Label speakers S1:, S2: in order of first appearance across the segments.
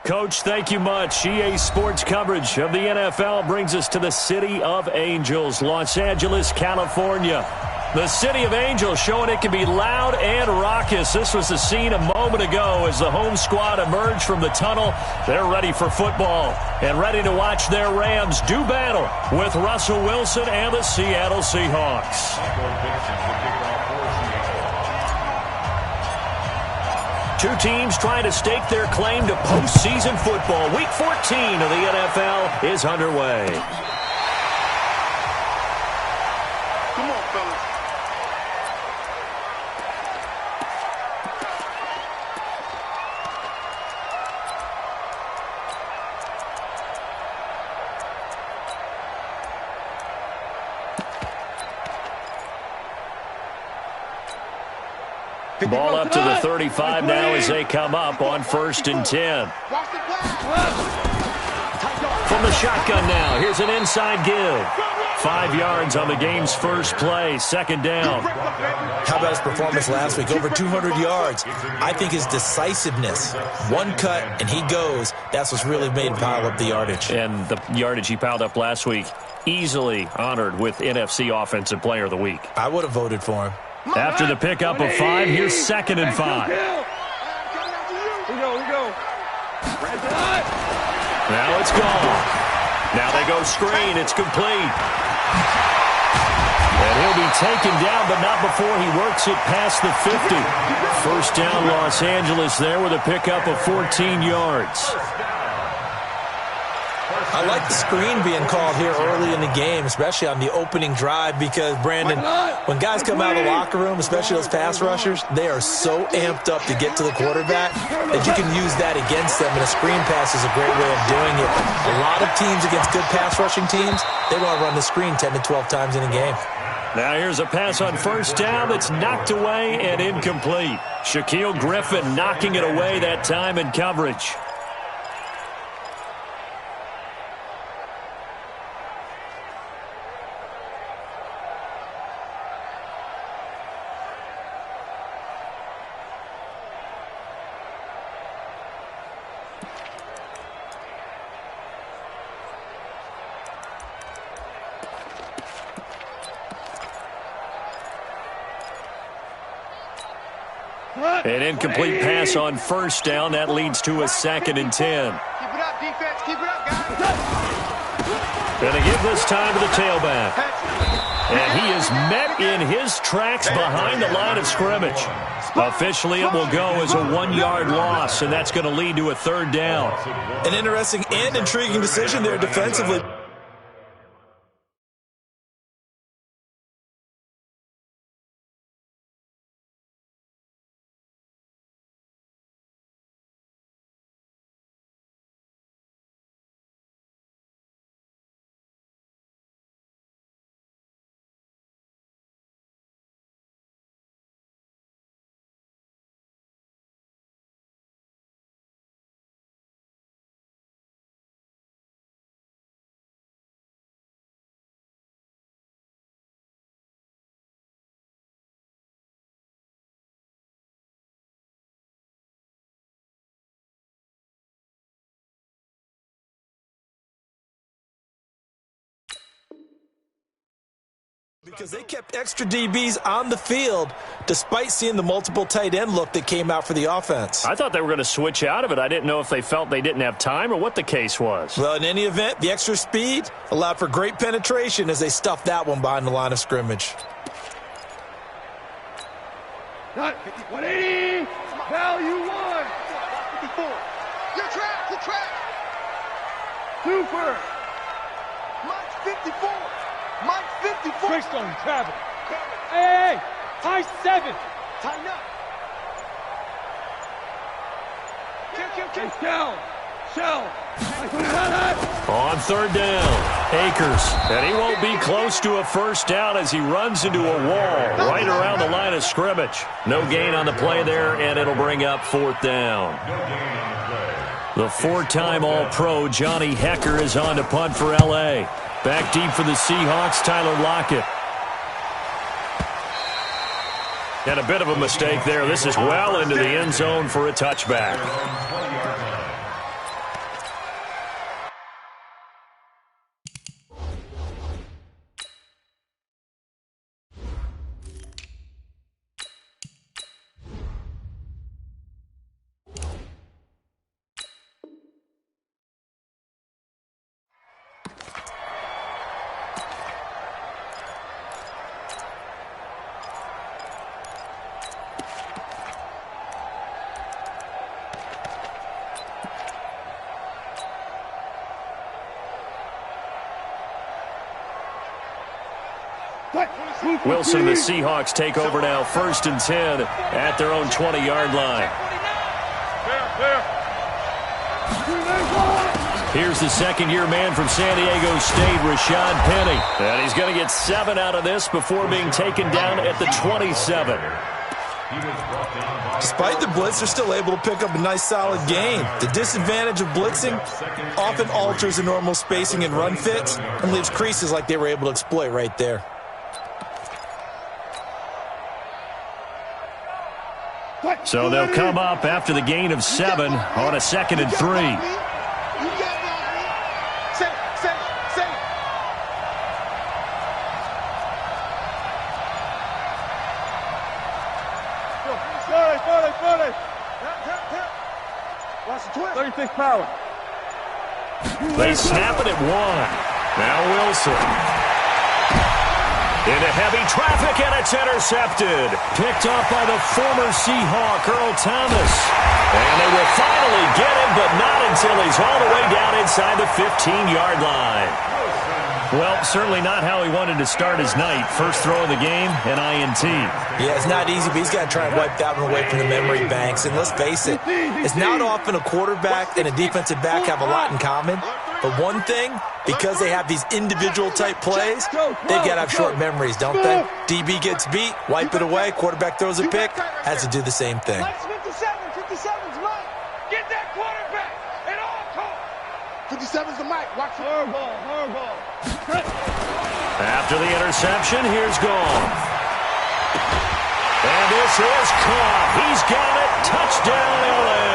S1: Coach, thank you much. EA Sports coverage of the NFL brings us to the City of Angels, Los Angeles, California. The City of Angels showing it can be loud and raucous. This was the scene a moment ago as the home squad emerged from the tunnel. They're ready for football and ready to watch their Rams do battle with Russell Wilson and the Seattle Seahawks. Two teams trying to stake their claim to postseason football. Week 14 of the NFL is underway.
S2: Come on, fellas.
S1: Ball up to the 35 now as they come up on 1st and 10. From the shotgun now, here's an inside give. 5 yards on the game's first play, 2nd down.
S3: How about his performance last week? Over 200 yards. I think his decisiveness, one cut and he goes, that's what's really made him pile up the yardage.
S1: And the yardage he piled up last week, easily honored with NFC Offensive Player of the Week.
S3: I would have voted for him.
S1: After the pickup of 5, here's 2nd and 5.
S2: We go.
S1: Now it's gone. Now they go screen. It's complete. And he'll be taken down, but not before he works it past the 50. 1st down, Los Angeles there with a pickup of 14 yards.
S3: I like the screen being called here early in the game, especially on the opening drive, because, Brandon, when guys come out of the locker room, especially those pass rushers, they are so amped up to get to the quarterback that you can use that against them, and a screen pass is a great way of doing it. A lot of teams against good pass rushing teams, they want to run the screen 10 to 12 times in a game.
S1: Now here's a pass on 1st down that's knocked away and incomplete. Shaquille Griffin knocking it away that time in coverage. An incomplete pass on 1st down. That leads to a 2nd and 10.
S2: Keep it up, defense. Keep it up, guys.
S1: Going to give this time to the tailback. And he is met in his tracks behind the line of scrimmage. Officially, it will go as a 1-yard loss, and that's going to lead to a 3rd down.
S3: An interesting and intriguing decision there defensively. Because they kept extra DBs on the field despite seeing the multiple tight end look that came out for the offense.
S1: I thought they were going to switch out of it. I didn't know if they felt they didn't have time or what the case was.
S3: Well, in any event, the extra speed allowed for great penetration as they stuffed that one behind the line of scrimmage.
S2: 180. Value 1. 54. Your track. 2 first. Mike's 54. Mike's 54.
S4: Greystone, travel. Hey, high 7.
S2: Tighten up.
S4: Hey, Shell.
S1: On 3rd down, Akers. And he won't be close to a 1st down as he runs into a wall right around the line of scrimmage. No gain on the play there, and it'll bring up 4th down. The 4-time All-Pro Johnny Hecker is on to punt for L.A. Back deep for the Seahawks, Tyler Lockett. And a bit of a mistake there. This is well into the end zone for a touchback. Wilson and the Seahawks take over now, 1st and 10 at their own 20-yard line. Here's the second-year man from San Diego State, Rashad Penny. And he's going to get 7 out of this before being taken down at the 27.
S3: Despite the blitz, they're still able to pick up a nice, solid gain. The disadvantage of blitzing often alters the normal spacing and run fits and leaves creases like they were able to exploit right there.
S1: So they'll come up after the gain of 7 on a 2nd and 3.
S4: Watch the 36 power.
S1: They snap it at 1. Now Wilson. Into heavy traffic, and it's intercepted. Picked up by the former Seahawk, Earl Thomas. And they will finally get him, but not until he's all the way down inside the 15-yard line. Well, certainly not how he wanted to start his night. First throw of the game, an INT.
S3: Yeah, it's not easy, but he's got to try and wipe that one away from the memory banks. And let's face it, it's not often a quarterback and a defensive back have a lot in common. But one thing, because they have these individual-type plays, they've got to have short memories, don't they? DB gets beat, wipe it away, quarterback throws a pick, has to do the same thing.
S2: 57's Mike. Get that quarterback at all costs. 57's the Mike. Watch the hardball.
S1: After the interception, here's Goff. And this is caught. He's got it. Touchdown, L.A.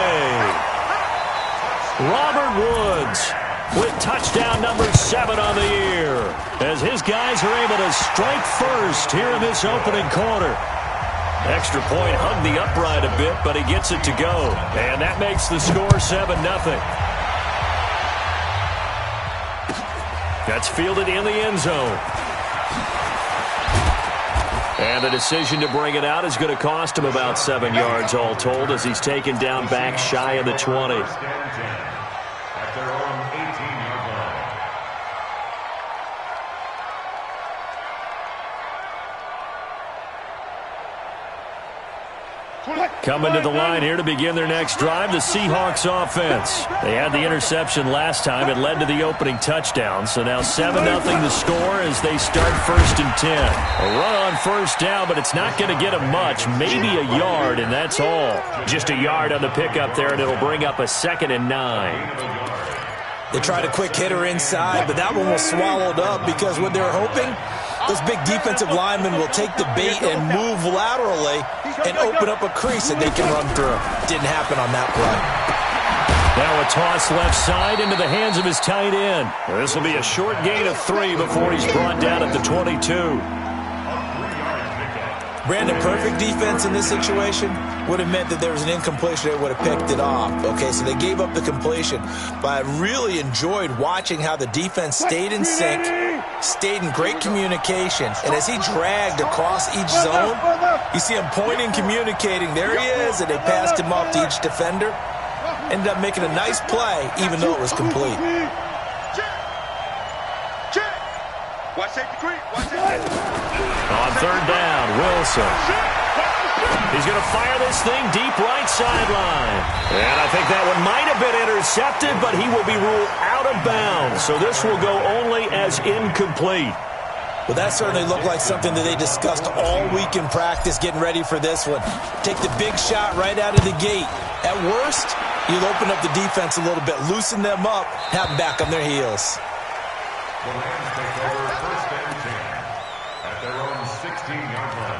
S1: Robert Woods with touchdown number 7 on the year, as his guys are able to strike first here in this opening quarter. Extra point hugged the upright a bit, but he gets it to go. And that makes the score 7-0. That's fielded in the end zone. And the decision to bring it out is going to cost him about 7 yards all told, as he's taken down back shy of the 20. Coming to the line here to begin their next drive, the Seahawks offense. They had the interception last time. It led to the opening touchdown. So now 7-0 the score as they start 1st and 10. A run on first down, but it's not going to get them much. Maybe a yard, and that's all. Just a yard on the pickup there, and it'll bring up a 2nd and 9.
S3: They tried a quick hitter inside, but that one was swallowed up because what they were hoping, those big defensive linemen will take the bait and move laterally and open up a crease that they can run through. Didn't happen on that play.
S1: Now a toss left side into the hands of his tight end. This will be a short gain of 3 before he's brought down at the 22.
S3: Brandon, perfect defense in this situation would have meant that there was an incompletion. They would have picked it off. Okay, so they gave up the completion. But I really enjoyed watching how the defense stayed in sync, stayed in great communication. And as he dragged across each zone, you see him pointing, communicating. There he is, and they passed him off to each defender. Ended up making a nice play, even though it was complete.
S2: Watch safety creep. Watch safety.
S1: On 3rd down, Wilson. He's going to fire this thing deep right sideline. And I think that one might have been intercepted, but he will be ruled out of bounds. So this will go only as incomplete.
S3: Well, that certainly looked like something that they discussed all week in practice, getting ready for this one. Take the big shot right out of the gate. At worst, you'll open up the defense a little bit, loosen them up, have them back on their heels.
S5: The Rams take over 1st and 10 at their own 16-yard line.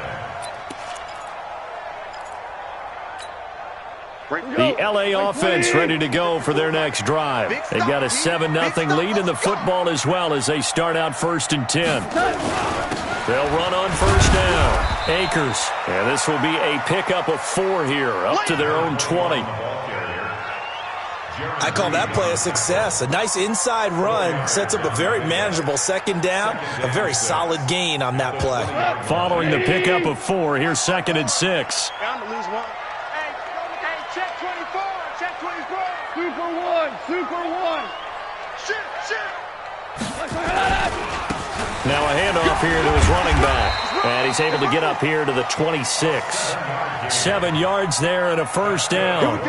S1: The L.A. offense ready to go for their next drive. They've got a 7-0 lead in the football as well as they start out 1st and 10. They'll run on 1st down. Akers. And this will be a pickup of 4 here, up to their own 20.
S3: I call that play a success. A nice inside run sets up a very manageable 2nd down. A very solid gain on that play.
S1: Following the pickup of 4, here's 2nd and 6.
S2: Bound to lose one. Hey, check 24. Check 24. Super 1. Super 1. Shit.
S1: Now a handoff here to his running back. And he's able to get up here to the 26. 7 yards there and a first down.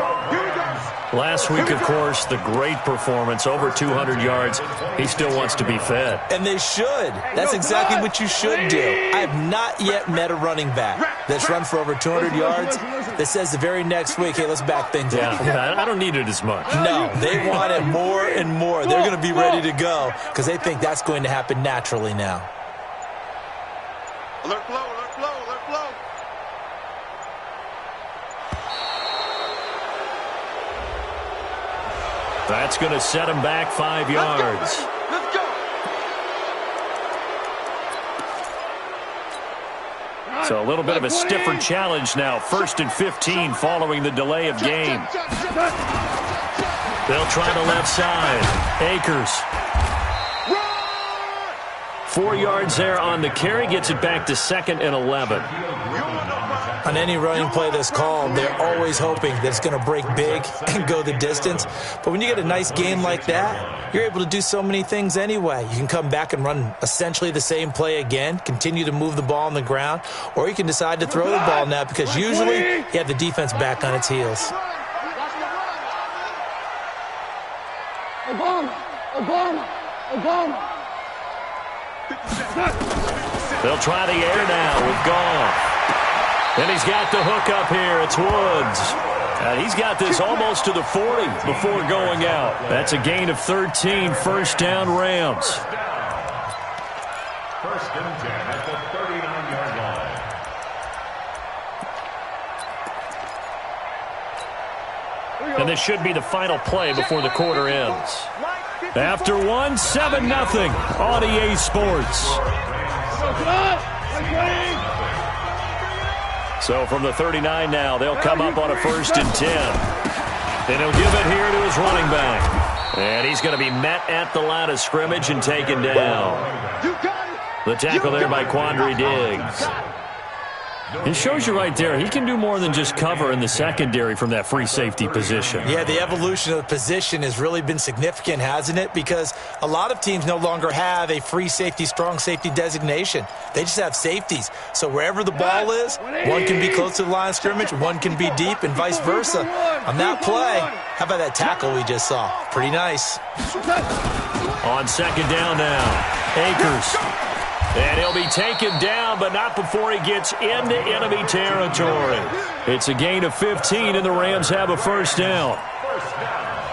S1: Last week, of course, the great performance, over 200 yards. He still wants to be fed.
S3: And they should. That's exactly what you should do. I have not yet met a running back that's run for over 200 yards that says the very next week, hey, let's back things up.
S1: Yeah, I don't need it as much.
S3: No, they want it more and more. They're going to be ready to go because they think that's going to happen naturally now.
S2: Alert flow, alert flow, alert flow.
S1: That's going to set him back 5 yards.
S2: Let's go.
S1: So a little bit of a stiffer challenge now. 1st and 15 following the delay of game. They'll try the left side. Akers. 4 yards there on the carry. Gets it back to 2nd and 11.
S3: On any running play that's called, they're always hoping that it's going to break big and go the distance. But when you get a nice game like that, you're able to do so many things anyway. You can come back and run essentially the same play again, continue to move the ball on the ground, or you can decide to throw the ball now because usually you have the defense back on its heels.
S4: Obama.
S1: They'll try the air now with Goff. And he's got the hook up here. It's Woods. He's got this almost to the 40 before going out. That's a gain of 13. First down, Rams.
S5: 1st and 10 at the 39-yard line.
S1: And this should be the final play before the quarter ends. After 1, 7-0 on EA Sports. So from the 39 now, they'll come up on a 1st and 10. Then he'll give it here to his running back. And he's going to be met at the line of scrimmage and taken down. The tackle there by Quandre Diggs. It shows you right there, he can do more than just cover in the secondary from that free safety position.
S3: Yeah, the evolution of the position has really been significant, hasn't it? Because a lot of teams no longer have a free safety, strong safety designation. They just have safeties. So wherever the ball is, one can be close to the line of scrimmage, one can be deep, and vice versa. On that play, how about that tackle we just saw? Pretty nice.
S1: On 2nd down now, Akers. And he'll be taken down, but not before he gets into enemy territory. It's a gain of 15, and the Rams have a first down.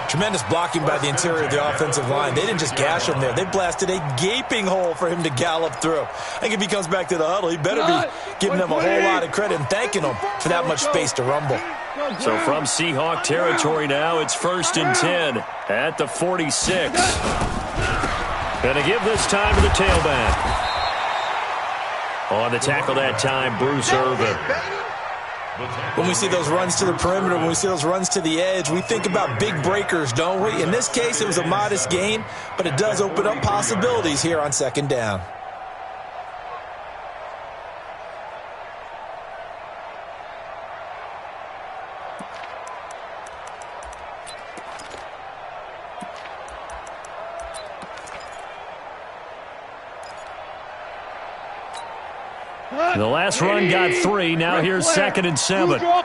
S3: Tremendous blocking by the interior of the offensive line. They didn't just gash him there. They blasted a gaping hole for him to gallop through. I think if he comes back to the huddle, he better be giving them a whole lot of credit and thanking them for that much space to rumble.
S1: So from Seahawk territory now, it's 1st and 10 at the 46. Going to give this time to the tailback. On the tackle that time, Bruce Irvin.
S3: When we see those runs to the perimeter, when we see those runs to the edge, we think about big breakers, don't we? In this case, it was a modest gain, but it does open up possibilities here on 2nd down.
S1: The last run got 3. Now here's 2nd and 7. Now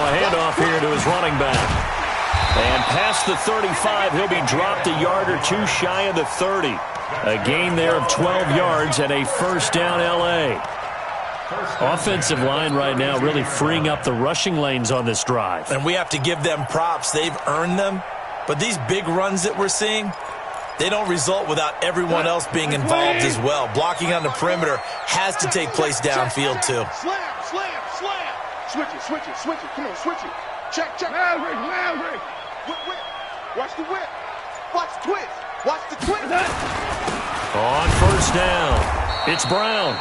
S1: a handoff here to his running back. And past the 35, he'll be dropped a yard or two shy of the 30. A gain there of 12 yards and a first down L.A. Offensive line right now really freeing up the rushing lanes on this drive.
S3: And we have to give them props. They've earned them. But these big runs that we're seeing, they don't result without everyone else being involved as well. Blocking on the perimeter has to take place downfield too.
S2: Slam. Switch it. Come on, switch it. Check. Maverick. Whip. Watch the whip. Watch the twist. Watch the twist.
S1: On first down, it's Brown.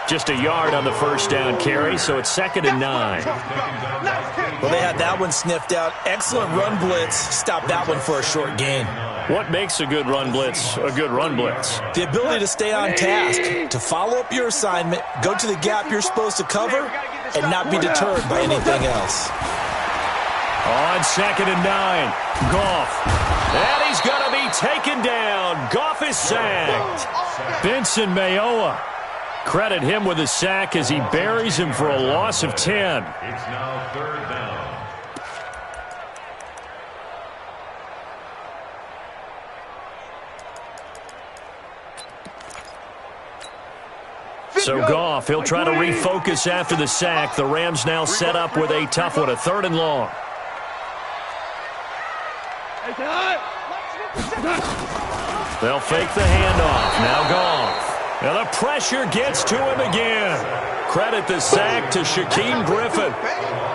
S1: Just a yard on the first down carry, so it's 2nd and 9.
S3: Well, they had that one sniffed out. Excellent run blitz. Stop that one for a short gain.
S1: What makes a good run blitz a good run blitz?
S3: The ability to stay on task, to follow up your assignment, go to the gap you're supposed to cover, and not be deterred by anything else.
S1: On 2nd and 9, Goff. And he's going to be taken down. Goff is sacked. Benson Mayowa. Credit him with a sack as he buries him for a loss of 10.
S5: It's now 3rd down.
S1: So Goff, he'll try to refocus after the sack. The Rams now set up with a tough one, a 3rd and long. They'll fake the handoff. Now Goff. And the pressure gets to him again. Credit the sack to Shaquem Griffin.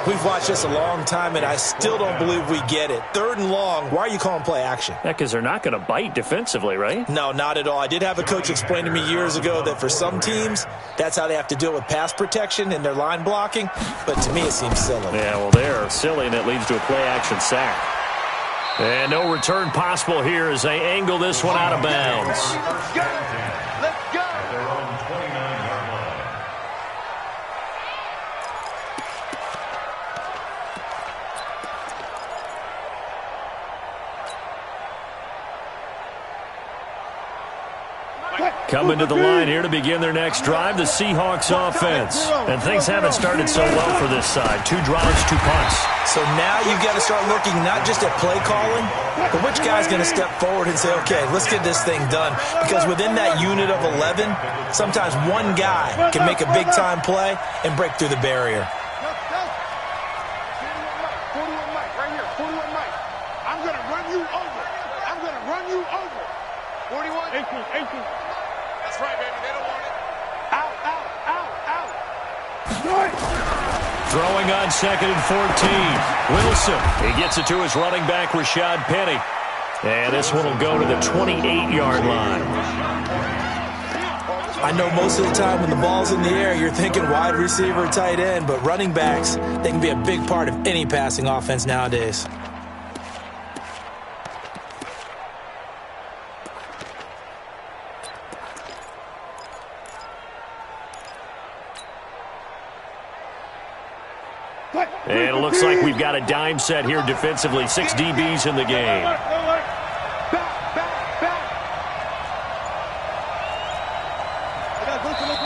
S3: We've watched this a long time, and I still don't believe we get it. 3rd and long, why are you calling play action?
S1: Yeah, because they're not going to bite defensively, right?
S3: No, not at all. I did have a coach explain to me years ago that for some teams, that's how they have to deal with pass protection and their line blocking. But to me, it seems silly.
S1: Yeah, well, they're silly, and it leads to a play action sack. And no return possible here as they angle this one out of bounds.
S2: Let's go. Let's go.
S5: At their own 29-yard line.
S1: Coming to the line here to begin their next drive, the Seahawks offense. And things haven't started so well for this side. 2 drives, 2 punts.
S3: So now you've got to start looking not just at play calling, but which guy's going to step forward and say, okay, let's get this thing done. Because within that unit of 11, sometimes one guy can make a big-time play and break through the barrier.
S2: 41 Mike, right here. 41 Mike. I'm going to run you over. I'm going to run you over. 41. 18. That's right, baby. They don't want it. Out.
S1: Throwing on 2nd and 14. Wilson. He gets it to his running back, Rashad Penny. And this one will go to the 28-yard line.
S3: I know most of the time when the ball's in the air, you're thinking wide receiver, tight end, but running backs, they can be a big part of any passing offense nowadays.
S1: And it looks like we've got a dime set here defensively. 6 DBs in the game.
S2: Back.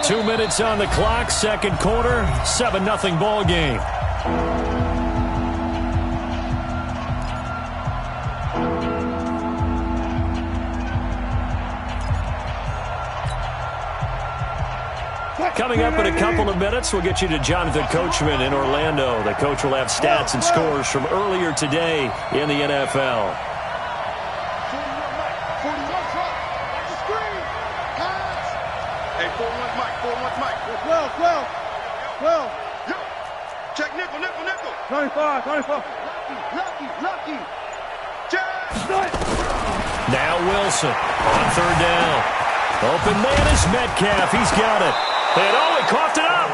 S1: 2 minutes on the clock, 2nd quarter, 7-0 ball game. Coming up in a couple of minutes, we'll get you to Jonathan Coachman in Orlando. The coach will have stats and scores from earlier today in the NFL.
S2: 41 truck. Watch the screen. Pass. Hey, 41 Mike. 12. Yo. Check nickel.
S4: 25.
S2: Lucky. Check.
S1: Now Wilson on 3rd down. Open man is Metcalf. He's got it. And he coughed it up.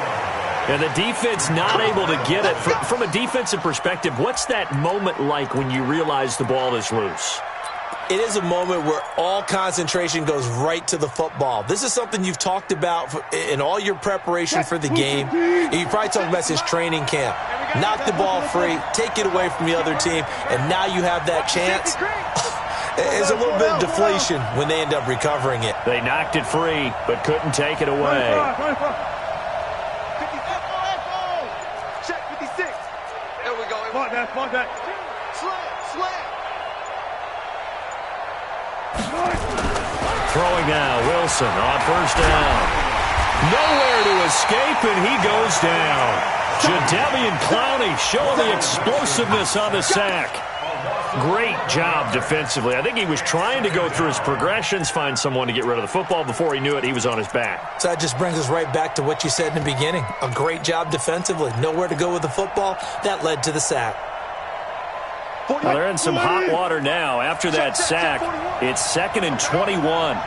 S1: And the defense not able to get it. From a defensive perspective, what's that moment like when you realize the ball is loose?
S3: It is a moment where all concentration goes right to the football. This is something you've talked about in all your preparation for the game. You probably talked about this training camp. Knock the ball free, take it away from the other team, and now you have that chance. There's a little bit of deflation when they end up recovering it.
S1: They knocked it free, but couldn't take it away.
S2: 55. Check 56. There we go.
S4: Mark that.
S2: Slam.
S1: Throwing now, Wilson on 1st down. Nowhere to escape, and he goes down. Jadeveon Clowney showing the explosiveness on the sack. Great job defensively. I think he was trying to go through his progressions, find someone to get rid of the football. Before he knew it, he was on his back.
S3: So that just brings us right back to what you said in the beginning. A great job defensively. Nowhere to go with the football. That led to the sack.
S1: Well, they're in some hot water now. After that sack, it's 2nd and 21.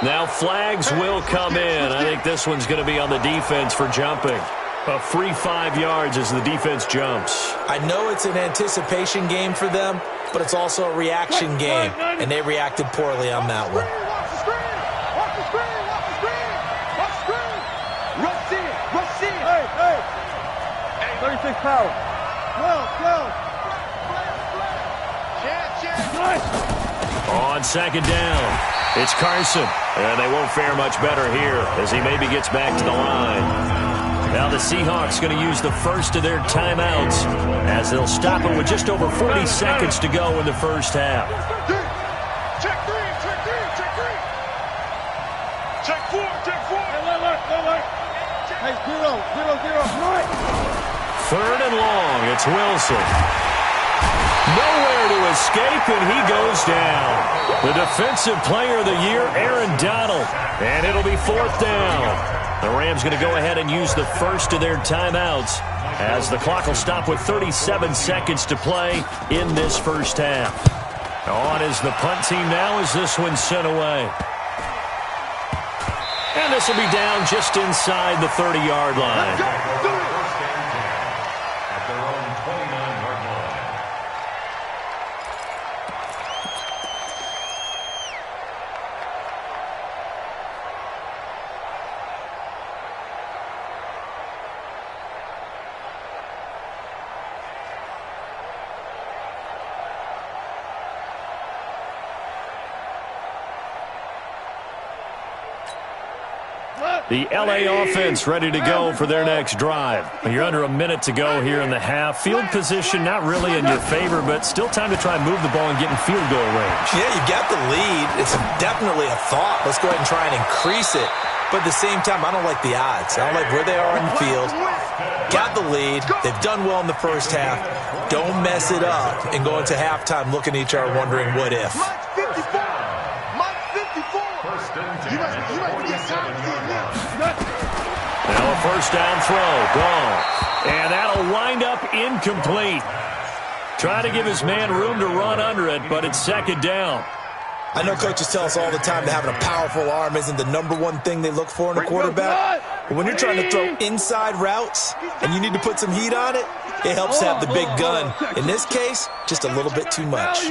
S1: Now flags will come in. I think this one's going to be on the defense for jumping. A free 5 yards as the defense jumps.
S3: I know it's an anticipation game for them, but it's also a reaction game, and they reacted poorly on that one.
S2: Watch the screen.
S4: Hey. 36 power.
S1: On second down, it's Carson. And they won't fare much better here as he maybe gets back to the line. Now the Seahawks going to use the first of their timeouts as they'll stop it with just over 40 seconds to go in the first half.
S2: Check three. Check four.
S4: Hey, zero.
S1: Third and long, it's Wilson. Nowhere to escape, and he goes down. The defensive player of the year, Aaron Donald. And it'll be fourth down. The Rams going to go ahead and use the first of their timeouts as the clock will stop with 37 seconds to play in this first half. On is the punt team now as this one's sent away. And this will be down just inside the 30-yard line.
S5: At their own 29-yard line.
S1: The L.A. offense ready to go for their next drive. You're under a minute to go here in the half. Field position not really in your favor, but still time to try and move the ball and get in field goal range.
S3: Yeah, you got the lead. It's definitely a thought. Let's go ahead and try and increase it. But at the same time, I don't like the odds. I don't like where they are in the field. Got the lead. They've done well in the first half. Don't mess it up and go into halftime looking at each other wondering what if.
S1: Now a first down throw, gone. And that'll wind up incomplete. Trying to give his man room to run under it, but it's second down.
S3: I know coaches tell us all the time that having a powerful arm isn't the #1 thing they look for in a quarterback. But when you're trying to throw inside routes and you need to put some heat on it, it helps to have the big gun. In this case, just a little bit too much.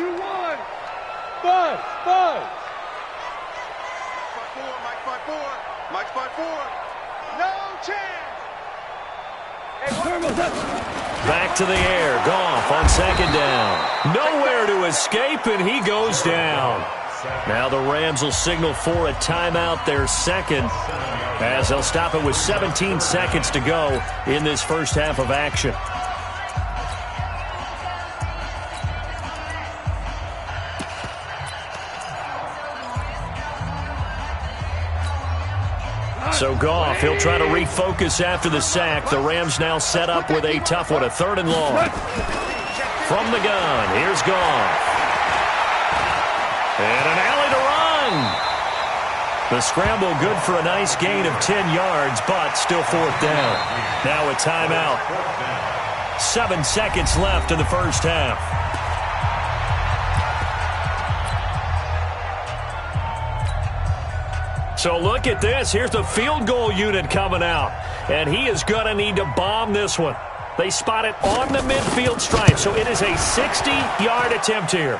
S2: Mike 5-4. No chance.
S1: Back to the air. Goff on second down. Nowhere to escape, and he goes down. Now the Rams will signal for a timeout, their second, as they'll stop it with 17 seconds to go in this first half of action. So Goff, he'll try to refocus after the sack. The Rams now set up with a tough one, a third and long. From the gun, here's Goff. And an alley to run. The scramble good for a nice gain of 10 yards, but still fourth down. Now a timeout. 7 seconds left in the first half. So look at this. Here's the field goal unit coming out. And he is going to need to bomb this one. They spot it on the midfield stripe. So it is a 60-yard attempt here.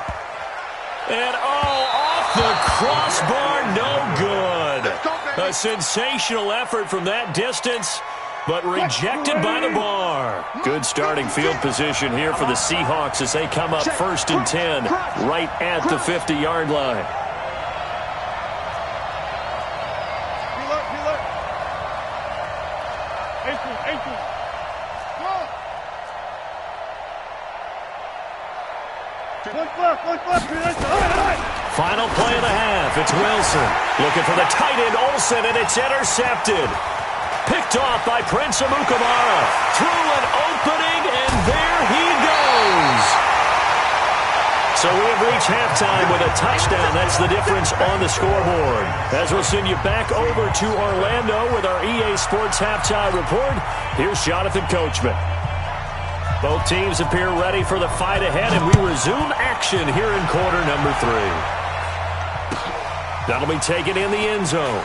S1: And, off the crossbar, no good. A sensational effort from that distance, but rejected by the bar. Good starting field position here for the Seahawks as they come up first and 10 right at the 50-yard line. Final play of the half. It's Wilson looking for the tight end Olsen, and it's intercepted. Picked off by Prince Amukamara. Through an opening, and there he goes. So we have reached halftime with a touchdown. That's the difference on the scoreboard. As we'll send you back over to Orlando with our EA Sports Halftime Report, here's Jonathan Coachman. Both teams appear ready for the fight ahead, and we resume action here in quarter number 3. That'll be taken in the end zone.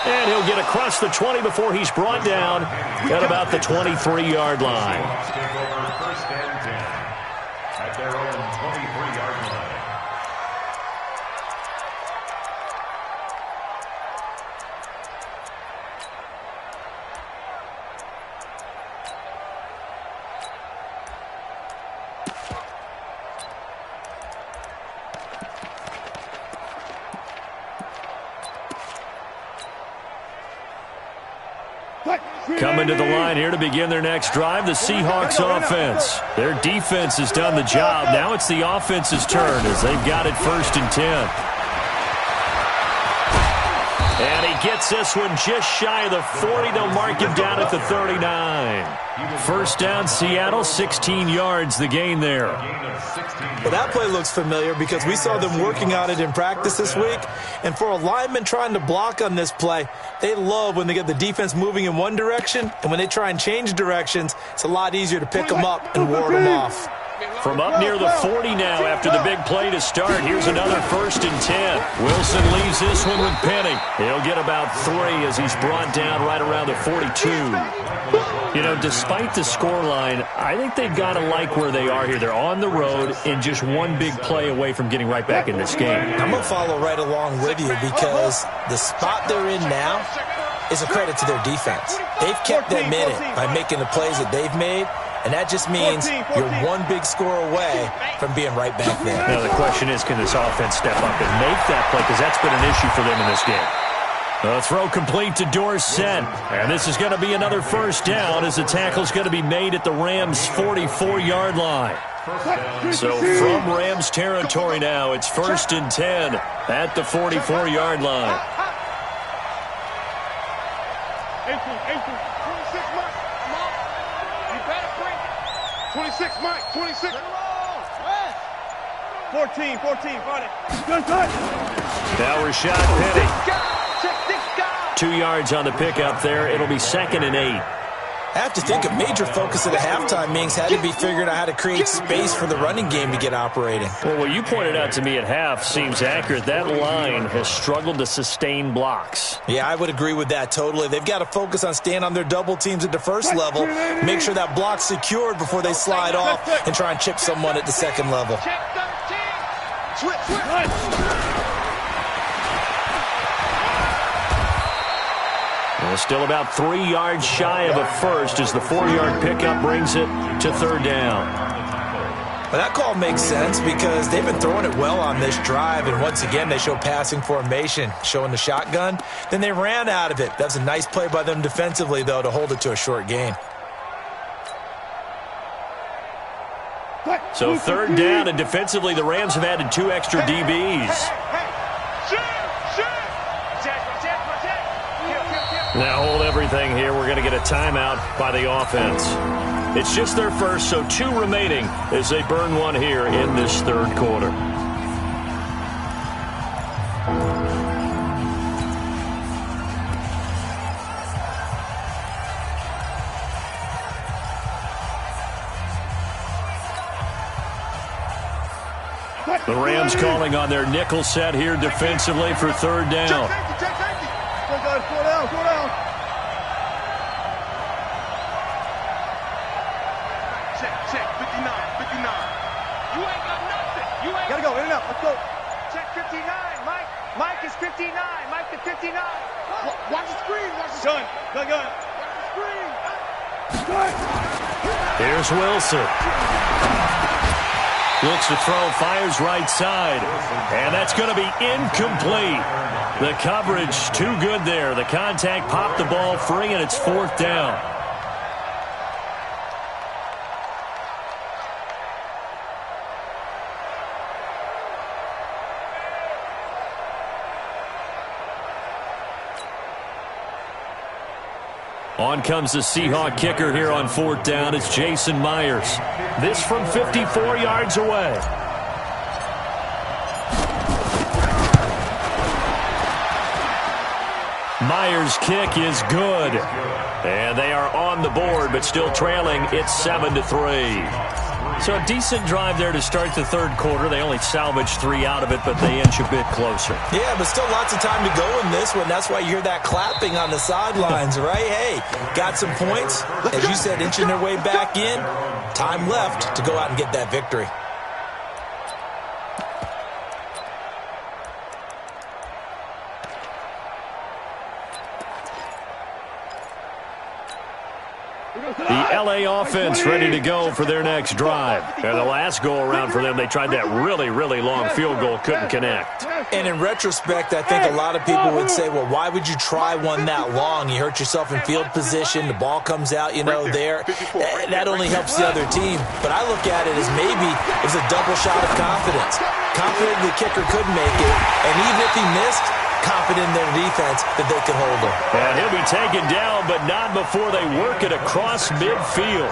S1: And he'll get across the 20 before he's brought down at about the 23-yard line.
S5: Take over first and 10 at their own 23-yard line.
S1: Coming to the line here to begin their next drive, the Seahawks offense. Their defense has done the job. Now it's the offense's turn as they've got it 1st and 10. And he gets this one just shy of the 40. They'll mark him down at the 39. First down, Seattle, 16 yards, the gain there.
S3: Well, that play looks familiar because we saw them working on it in practice this week. And for a lineman trying to block on this play, they love when they get the defense moving in one direction. And when they try and change directions, it's a lot easier to pick them up and ward them off.
S1: From up near the 40 now after the big play to start. Here's another 1st and 10. Wilson leaves this one with Penny. He'll get about 3 as he's brought down right around the 42. You know, despite the scoreline, I think they've got to like where they are here. They're on the road and just one big play away from getting right back in this game.
S3: I'm going to follow right along with you because the spot they're in now is a credit to their defense. They've kept them in it by making the plays that they've made. And that just means you're one big score away from being right back there.
S1: Now the question is, can this offense step up and make that play? Because that's been an issue for them in this game. The throw complete to Dorsett. And this is going to be another 1st down as the tackle's going to be made at the Rams' 44-yard line. So from Rams territory now, it's 1st and 10 at the 44-yard line.
S2: 26, Mike, 26.
S4: 14, got it.
S1: Now Rashad Penny. 2 yards on the pickup there. It'll be 2nd and 8.
S3: I have to think a major focus of the halftime meetings had to be figuring out how to create space for the running game to get operating.
S1: Well, what you pointed out to me at half seems accurate. That line has struggled to sustain blocks.
S3: Yeah, I would agree with that totally. They've got to focus on staying on their double teams at the first level, make sure that block's secured before they slide off and try and chip someone at the second level.
S1: Well, still about 3 yards shy of a first as the 4-yard pickup brings it to 3rd down.
S3: Well, that call makes sense because they've been throwing it well on this drive, and once again they show passing formation, showing the shotgun. Then they ran out of it. That was a nice play by them defensively, though, to hold it to a short gain.
S1: So 3rd down, and defensively the Rams have added 2 extra DBs. Now hold everything here. We're going to get a timeout by the offense. It's just their first, so 2 remaining as they burn one here in this 3rd quarter. The Rams calling on their nickel set here defensively for 3rd down.
S4: Go down.
S2: Check, 59. You ain't got nothing.
S4: Gotta go, in and out, let's go.
S2: Check 59, Mike. Mike is 59. Mike to 59. Watch the screen.
S4: Gun.
S2: Watch the screen.
S1: Here's Wilson. Looks to throw, fires right side. And that's going to be incomplete. The coverage too good there. The contact popped the ball free, and it's 4th down. On comes the Seahawk kicker here on 4th down. It's Jason Myers. This from 54 yards away. Myers' kick is good. And they are on the board, but still trailing. It's 7-3. So a decent drive there to start the 3rd quarter. They only salvaged 3 out of it, but they inch a bit closer.
S3: Yeah, but still lots of time to go in this one. That's why you hear that clapping on the sidelines, right? Hey, got some points. As you said, inching their way back in. Time left to go out and get that victory.
S1: The LA offense ready to go for their next drive. And the last go-around for them, they tried that really, really long field goal, couldn't connect.
S3: And in retrospect, I think a lot of people would say, well, why would you try one that long? You hurt yourself in field position. The ball comes out, there. That only helps the other team. But I look at it as maybe it's a double shot of confidence. Confident the kicker could make it. And even if he missed, confident in their defense that they could hold him.
S1: And he'll be taken down, but not before they work it across midfield.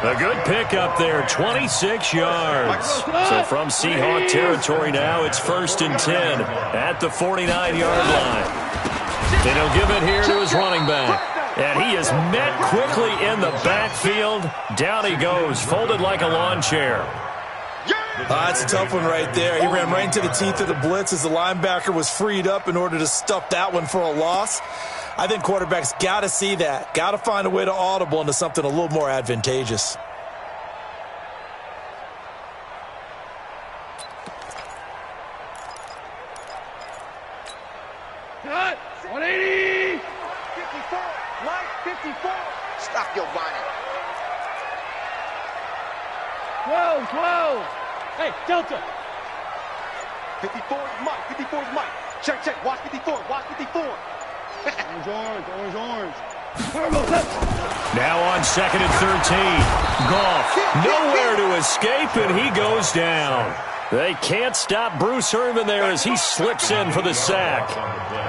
S1: A good pickup there, 26 yards. So from Seahawk territory now, it's 1st and 10 at the 49-yard line. And he'll give it here to his running back. And he is met quickly in the backfield. Down he goes, folded like a lawn chair.
S3: That's a tough one right there. He ran right into the teeth of the blitz as the linebacker was freed up in order to stuff that one for a loss. I think quarterbacks got to see that. Got to find a way to audible into something a little more advantageous.
S4: Cut! 180!
S2: 54! Mike, 54! Stop your bonnet.
S4: 12! Hey, Delta!
S2: 54 is Mike. 54 is Mike. Check. Watch 54. Watch 54. Orange.
S1: Now on 2nd and 13. Goff, nowhere to escape, and he goes down. They can't stop Bruce Irvin there as he slips in for the sack.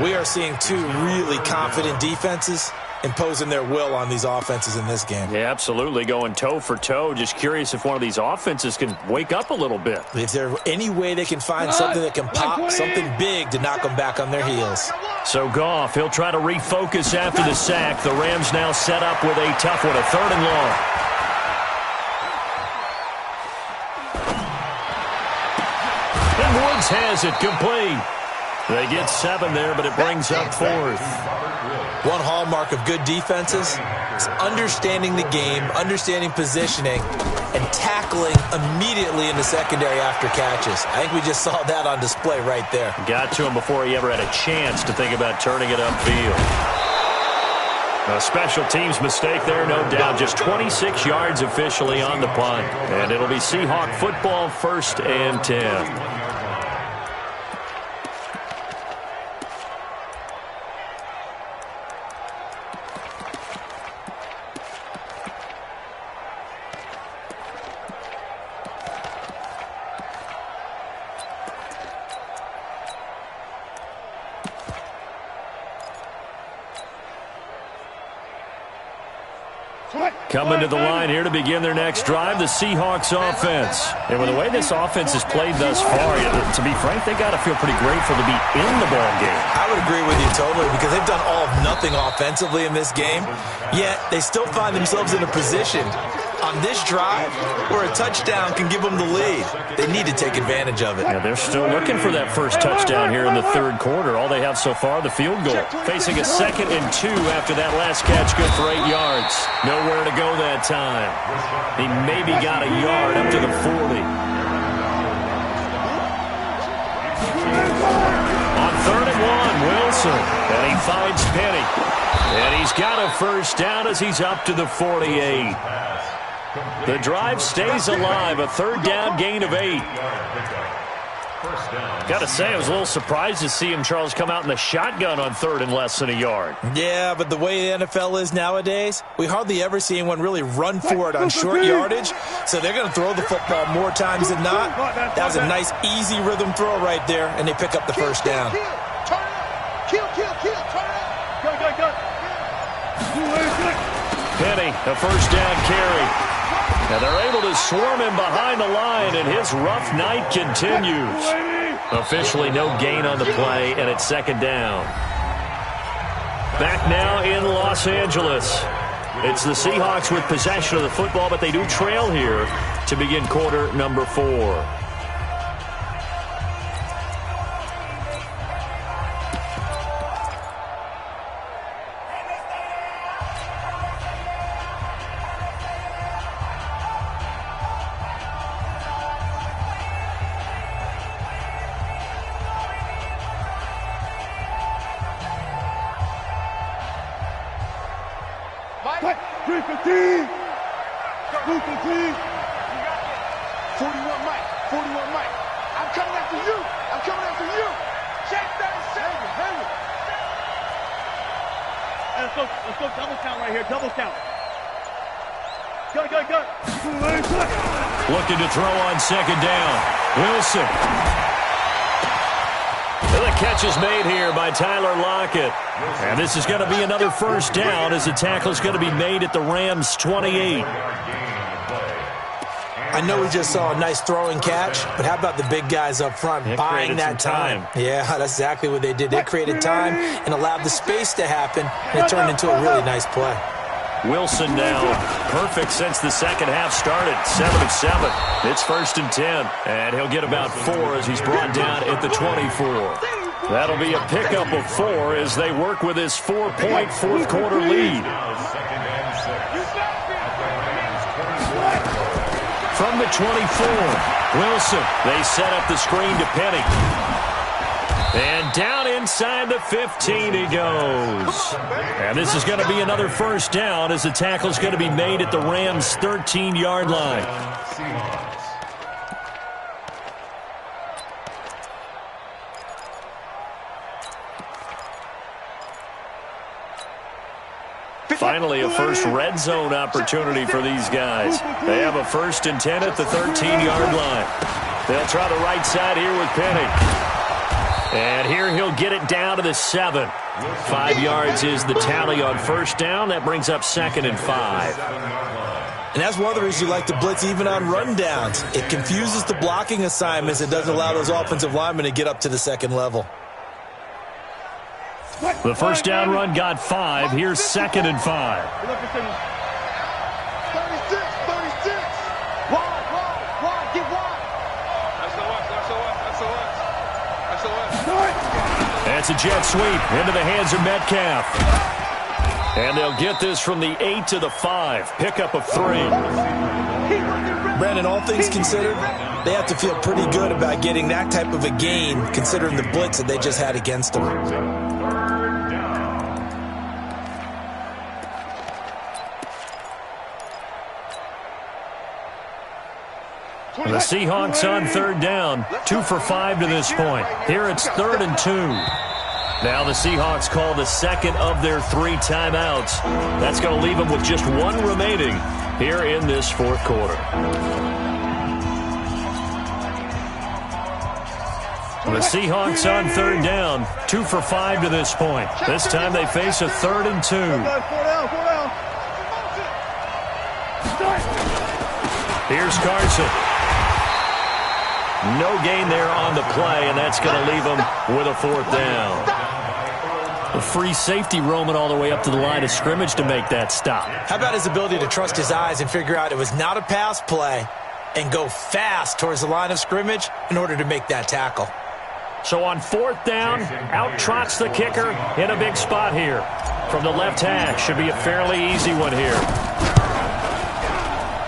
S3: We are seeing two really confident defenses imposing their will on these offenses in this game.
S1: Yeah, absolutely, going toe for toe. Just curious if one of these offenses can wake up a little bit.
S3: Is there any way they can find something that can pop, something big to knock them back on their heels?
S1: So Goff, he'll try to refocus after the sack. The Rams now set up with a tough one, a 3rd and long. And Woods has it complete. They get 7 there, but it brings up 4th.
S3: One hallmark of good defenses is understanding the game, understanding positioning, and tackling immediately in the secondary after catches. I think we just saw that on display right there.
S1: Got to him before he ever had a chance to think about turning it upfield. A special teams mistake there, no doubt. Just 26 yards officially on the punt. And it'll be Seahawk football, 1st and 10. Coming to the line here to begin their next drive, the Seahawks offense. And with the way this offense has played thus far, to be frank, they got to feel pretty grateful to be in the ball game.
S3: I would agree with you totally because they've done all of nothing offensively in this game, yet they still find themselves in a position on this drive where a touchdown can give them the lead. They need to take advantage of it.
S1: Yeah, they're still looking for that first touchdown here in the 3rd quarter. All they have so far, the field goal. Facing a 2nd and 2 after that last catch, good for 8 yards. Nowhere to go that time. He maybe got a yard up to the 40. On 3rd and 1, Wilson. And he finds Penny. And he's got a first down as he's up to the 48. The drive stays alive, a 3rd down gain of 8. Got to say, I was a little surprised to see him, Charles, come out in the shotgun on 3rd and less than a yard.
S3: Yeah, but the way the NFL is nowadays, we hardly ever see anyone really run for it on short yardage, so they're going to throw the football more times than not. That was a nice, easy rhythm throw right there, and they pick up the first down.
S2: Kill, turn it up. Go.
S1: Penny, a first down carry. And they're able to swarm him behind the line, and his rough night continues. Officially no gain on the play, and it's 2nd down. Back now in Los Angeles. It's the Seahawks with possession of the football, but they do trail here to begin quarter number 4.
S2: Mike, 3-4. fatigue. 41 Mike. 41 Mike. I'm coming after you. I'm coming after you. Check 37. Hang it.
S4: Let's go double count right here. Double count. Go.
S1: Looking to throw on second down. Wilson. And the catch is made here by Tyler Lockett. And this is going to be another first down as the tackle is going to be made at the Rams' 28.
S3: I know we just saw a nice throwing catch, but how about the big guys up front buying that time? Yeah, that's exactly what they did. They created time and allowed the space to happen, and it turned into a really nice play.
S1: Wilson now perfect since the second half started. 7 of 7. It's 1st and 10. And he'll get about 4 as he's brought down at the 24. That'll be a pickup of 4 as they work with his 4-point fourth quarter lead. From the 24, Wilson. They set up the screen to Penny. And down inside the 15 he goes. And this is going to be another first down as the tackle's going to be made at the Rams' 13-yard line. Finally, a first red zone opportunity for these guys. They have a 1st and 10 at the 13-yard line. They'll try the right side here with Penny. And here he'll get it down to the 7. 5 yards is the tally on first down. That brings up 2nd and 5.
S3: And that's one of the reasons you like to blitz even on rundowns. It confuses the blocking assignments. It doesn't allow those offensive linemen to get up to the second level.
S1: The first down run got 5. Here's 2nd and 5.
S2: 36. Wide. Get wide.
S1: That's a jet sweep into the hands of Metcalf. And they'll get this from the 8 to the 5. Pickup of 3.
S3: Brandon, all things considered, they have to feel pretty good about getting that type of a gain considering the blitz that they just had against them.
S1: The Seahawks on 3rd down. 2 for 5 to this point. Here it's 3rd and 2. Now the Seahawks call the second of their 3 timeouts. That's going to leave them with just 1 remaining here in this fourth quarter. The Seahawks on 3rd down. 2 for 5 to this point. This time they face a 3rd and 2. Here's Carson. No gain there on the play, and that's going to leave them with a 4th down. A free safety roaming all the way up to the line of scrimmage to make that stop.
S3: How about his ability to trust his eyes and figure out it was not a pass play and go fast towards the line of scrimmage in order to make that tackle.
S1: So on 4th down, out trots the kicker in a big spot here. From the left hash, should be a fairly easy one here.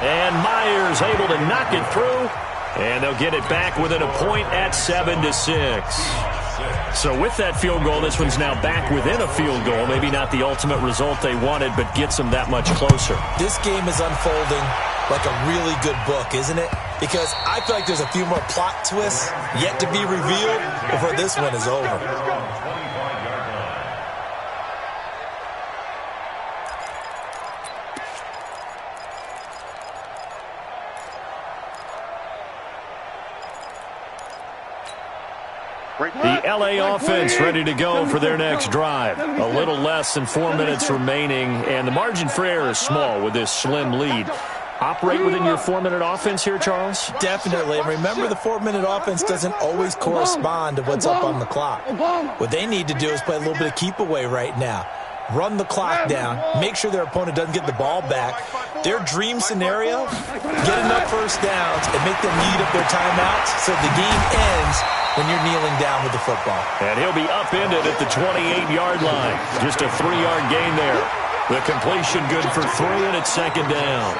S1: And Myers able to knock it through. And they'll get it back within a point at 7-6. So with that field goal, this one's now back within a field goal. Maybe not the ultimate result they wanted, but gets them that much closer.
S3: This game is unfolding like a really good book, isn't it? Because I feel like there's a few more plot twists yet to be revealed before this one is over.
S1: The LA offense ready to go for their next drive. A little less than 4 minutes remaining, and the margin for error is small with this slim lead. Operate within your 4-minute offense here, Charles?
S3: Definitely. And remember, the 4-minute offense doesn't always correspond to what's up on the clock. What they need to do is play a little bit of keep away right now. Run the clock down, make sure their opponent doesn't get the ball back. Their dream scenario, get enough first downs and make them eat up their timeouts so the game ends when you're kneeling down with the football.
S1: And he'll be upended at the 28-yard line. Just a 3-yard gain there. The completion good for 3, and it's 2nd down.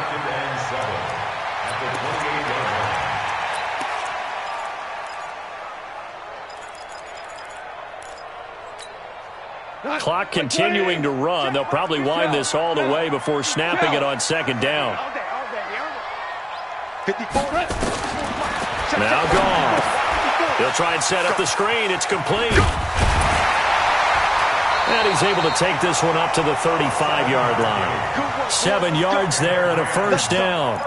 S1: Clock continuing to run. They'll probably wind this all the way before snapping it on second down. Now gone. He'll try and set up the screen. It's complete. And he's able to take this one up to the 35-yard line. 7 yards there and a first down.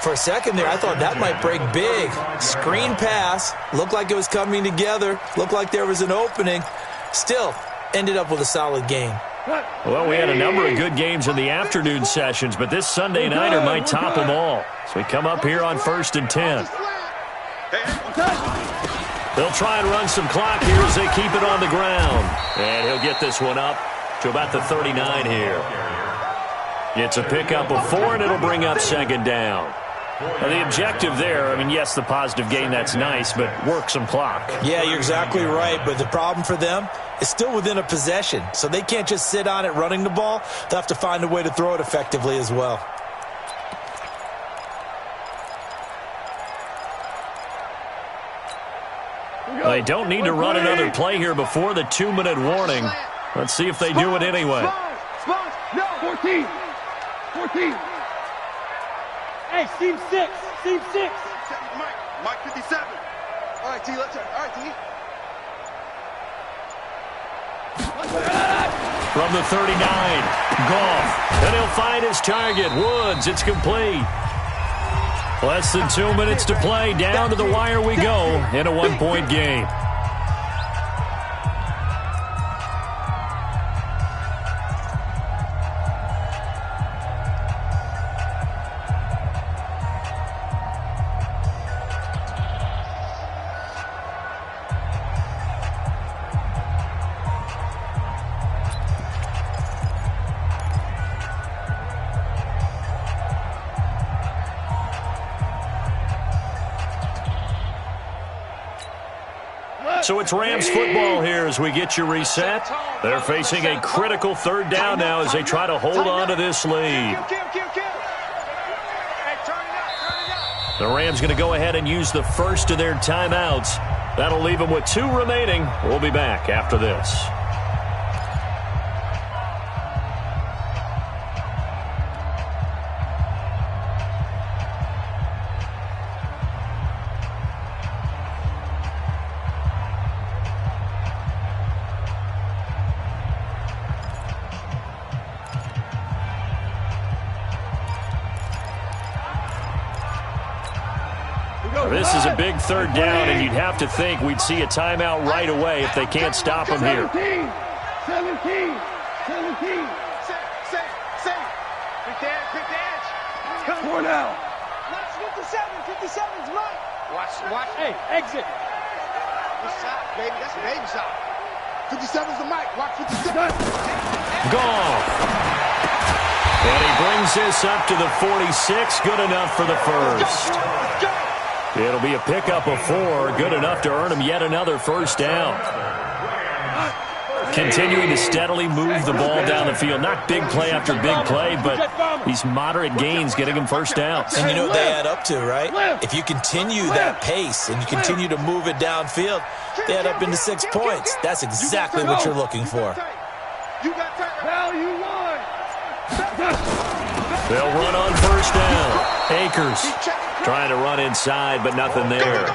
S3: For a second there, I thought that might break big. Screen pass. Looked like it was coming together. Looked like there was an opening. Still, ended up with a solid game.
S1: Well, we had a number of good games in the afternoon sessions, but this Sunday nighter might top them all. So we come up here on 1st and 10. They'll try and run some clock here as they keep it on the ground. And he'll get this one up to about the 39 here. It's a pickup of 4, and it'll bring up second down. Now, the objective there, I mean, yes, the positive gain, that's nice, but work some clock.
S3: Yeah, you're exactly right, but the problem for them is still within a possession, so they can't just sit on it running the ball. They'll have to find a way to throw it effectively as well.
S1: They don't need to run another play here before the 2-minute warning. Let's see if they do it anyway.
S4: No, 14. 14. Hey, seam 6. Seam 6.
S2: Mike 57. All right, T, let's turn. All right, T.
S1: From the 39, Goff. And he'll find his target, Woods. It's complete. Less than 2 minutes to play. Down to the wire we go in a 1-point game. So it's Rams football here as we get you reset. They're facing a critical 3rd down now as they try to hold on to this lead. The Rams going to go ahead and use the first of their timeouts. That'll leave them with 2 remaining. We'll be back after this. This is a big 3rd down, and you'd have to think we'd see a timeout right away if they can't stop them here.
S4: 17. 17.
S2: Quick edge.
S4: Come on now.
S2: Watch 57's Mike. Watch.
S4: Hey, exit.
S2: Good shot, baby. That's a baby shot. 57's the Mike. Watch 57.
S1: Gone. And he brings this up to the 46. Good enough for the first.
S2: Let's go.
S1: It'll be a pickup of 4. Good enough to earn him yet another first down. Continuing to steadily move the ball down the field. Not big play after big play, but these moderate gains getting him first downs.
S3: And you know what they add up to, right? If you continue that pace and you continue to move it downfield, they add up into 6 points. That's exactly what you're looking for.
S1: They'll run on first down. Akers trying to run inside, but nothing there.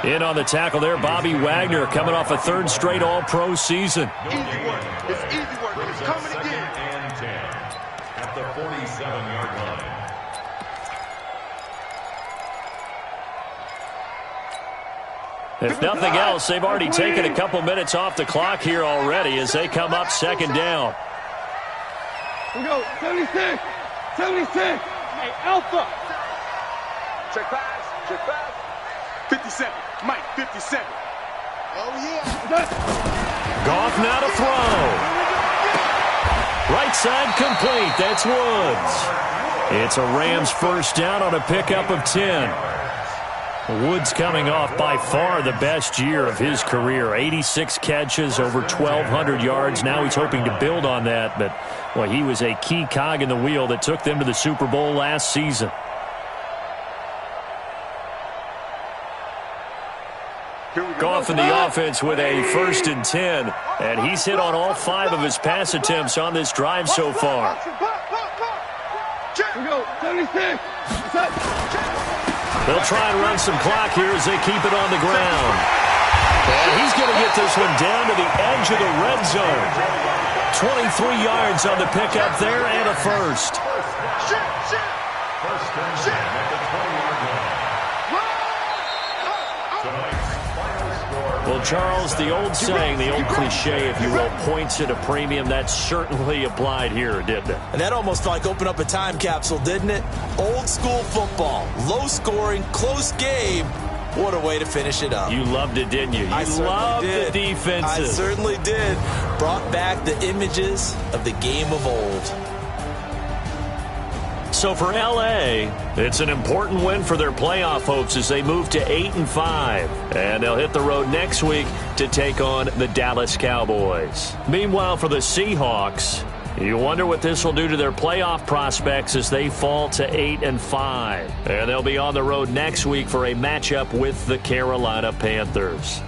S1: In on the tackle there, Bobby Wagner coming off a 3rd straight All-Pro season.
S2: Easy work. It's easy work. It's coming again.
S5: And 10 at the 47-yard line.
S1: If nothing else, they've already taken a couple minutes off the clock here already as they come up 2nd down.
S4: We go. 76. 76. Hey, Alpha.
S2: Check pass. 57. Mike, 57. Oh, yeah.
S1: Goff now to throw. Right side complete. That's Woods. It's a Rams first down on a pickup of 10. Woods coming off by far the best year of his career. 86 catches, over 1,200 yards. Now he's hoping to build on that, but well, he was a key cog in the wheel that took them to the Super Bowl last season. Goff in the offense with a 1st and 10. And he's hit on all 5 of his pass attempts on this drive so far.
S4: Here we go. 76.
S1: They'll try and run some clock here as they keep it on the ground. And he's going to get this one down to the edge of the red zone. 23 yards on the pickup there and a first. Well, Charles, the old saying, the old cliche, if you will, points at a premium. That certainly applied here, didn't it?
S3: And that almost like opened up a time capsule, didn't it? Old school football, low scoring, close game. What a way to finish it up.
S1: You loved it, didn't you?
S3: I
S1: loved
S3: did.
S1: the defenses.
S3: I certainly did. Brought back the images of the game of old.
S1: So for L.A., it's an important win for their playoff hopes as they move to 8-5. And they'll hit the road next week to take on the Dallas Cowboys. Meanwhile, for the Seahawks, you wonder what this will do to their playoff prospects as they fall to 8-5. And they'll be on the road next week for a matchup with the Carolina Panthers.